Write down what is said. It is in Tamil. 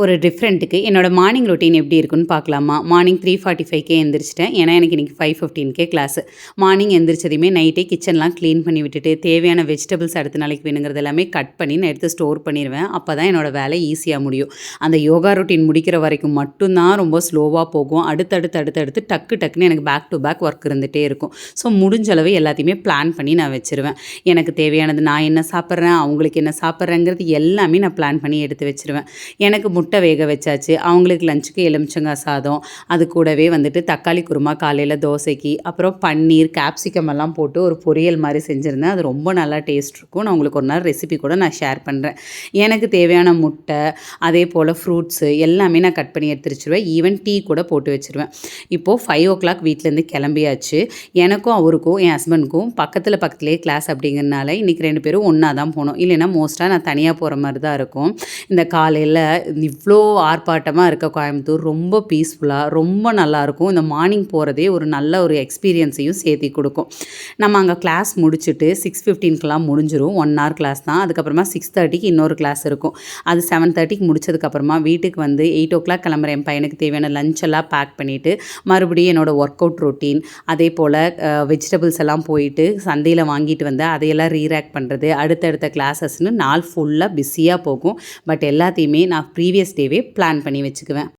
ஒரு டிஃப்ரெண்ட்டுக்கு என்னோடய மார்னிங் ரொட்டீன் எப்படி இருக்குன்னு பார்க்கலாமா? மார்னிங் 3:45க்கே எந்திரிச்சிட்டேன். ஏன்னா எனக்கு இன்றைக்கி 5:15க்கே கிளாஸு. மார்னிங் எந்திரிச்சதுமே நைட்டே கிச்சன்லாம் க்ளீன் பண்ணி விட்டுட்டு, தேவையான வெஜிடபிள்ஸ் அடுத்த நாளைக்கு வேணுங்கிறது எல்லாமே கட் பண்ணி நான் எடுத்து ஸ்டோர் பண்ணிருவேன். அப்போ தான் என்னோடய வேலை ஈஸியாக முடியும். அந்த யோகா ரொட்டீன் முடிக்கிற வரைக்கும் மட்டும்தான் ரொம்ப ஸ்லோவாக போகும். அடுத்தடுத்து டக்கு டக்குன்னு எனக்கு பேக் டு பேக் ஒர்க் இருந்துகிட்டே இருக்கும். ஸோ முடிஞ்ச அளவு எல்லாத்தையுமே பிளான் பண்ணி நான் வச்சுருவேன். எனக்கு தேவையானது நான் என்ன சாப்பிட்றேன், அவங்களுக்கு என்ன சாப்பிட்றேங்கிறது எல்லாமே நான் பிளான் பண்ணி எடுத்து வச்சுருவேன். எனக்கு முட்டை வேக வச்சாச்சு. அவங்களுக்கு லஞ்சுக்கு எலுமிச்சங்காய் சாதம், அது கூடவே வந்துட்டு தக்காளி குருமா காலையில் தோசைக்கு, அப்புறம் பன்னீர், கேப்சிகம் எல்லாம் போட்டு ஒரு பொரியல் மாதிரி செஞ்சுருந்தேன். அது ரொம்ப நல்லா டேஸ்ட் இருக்கும். நான் உங்களுக்கு ஒரு நாள் ரெசிபி கூட நான் ஷேர் பண்ணுறேன். எனக்கு தேவையான முட்டை, அதே போல் ஃப்ரூட்ஸு எல்லாமே நான் கட் பண்ணி எடுத்து வச்சுருவேன். ஈவன் டீ கூட போட்டு வச்சுருவேன். இப்போது 5:00 வீட்டிலேருந்து கிளம்பியாச்சு. எனக்கும் அவருக்கும் என் ஹஸ்பண்டுக்கும் பக்கத்துலேயே கிளாஸ் அப்படிங்கிறனால இன்றைக்கி 2 பேரும் ஒன்றா தான் போனோம். இல்லைன்னா மோஸ்ட்டாக நான் தனியாக போகிற மாதிரி தான் இருக்கும். இந்த காலையில் இவ்வளோ ஆர்ப்பாட்டமாக இருக்க கோயம்புத்தூர் ரொம்ப பீஸ்ஃபுல்லாக ரொம்ப நல்லாயிருக்கும். இந்த மார்னிங் போகிறதே ஒரு நல்ல ஒரு எக்ஸ்பீரியன்ஸையும் சேர்த்தி கொடுக்கும். நம்ம அங்கே கிளாஸ் முடிச்சுட்டு 6:15க்கெலாம் முடிஞ்சிடும். 1 hour கிளாஸ் தான். அதுக்கப்புறமா 6:30க்கு இன்னொரு கிளாஸ் இருக்கும். அது 7:30க்கு முடிச்சதுக்கப்புறமா வீட்டுக்கு வந்து 8:00 கிளம்புற என் பையனுக்கு தேவையான லஞ்ச் எல்லாம் பேக் பண்ணிவிட்டு மறுபடியும் என்னோடய ஒர்க் அவுட் ரொட்டீன், அதே போல் வெஜிடபிள்ஸ் எல்லாம் போயிட்டு சந்தையில் வாங்கிட்டு வந்து அதையெல்லாம் ரீரேக் பண்ணுறது, அடுத்தடுத்த கிளாஸஸ்னு நாள் ஃபுல்லாக பிஸியாக போகும். பட் எல்லாத்தையுமே நான் ப்ரீவியஸ் டேவே பிளான் பண்ணி வச்சுக்குவேன்.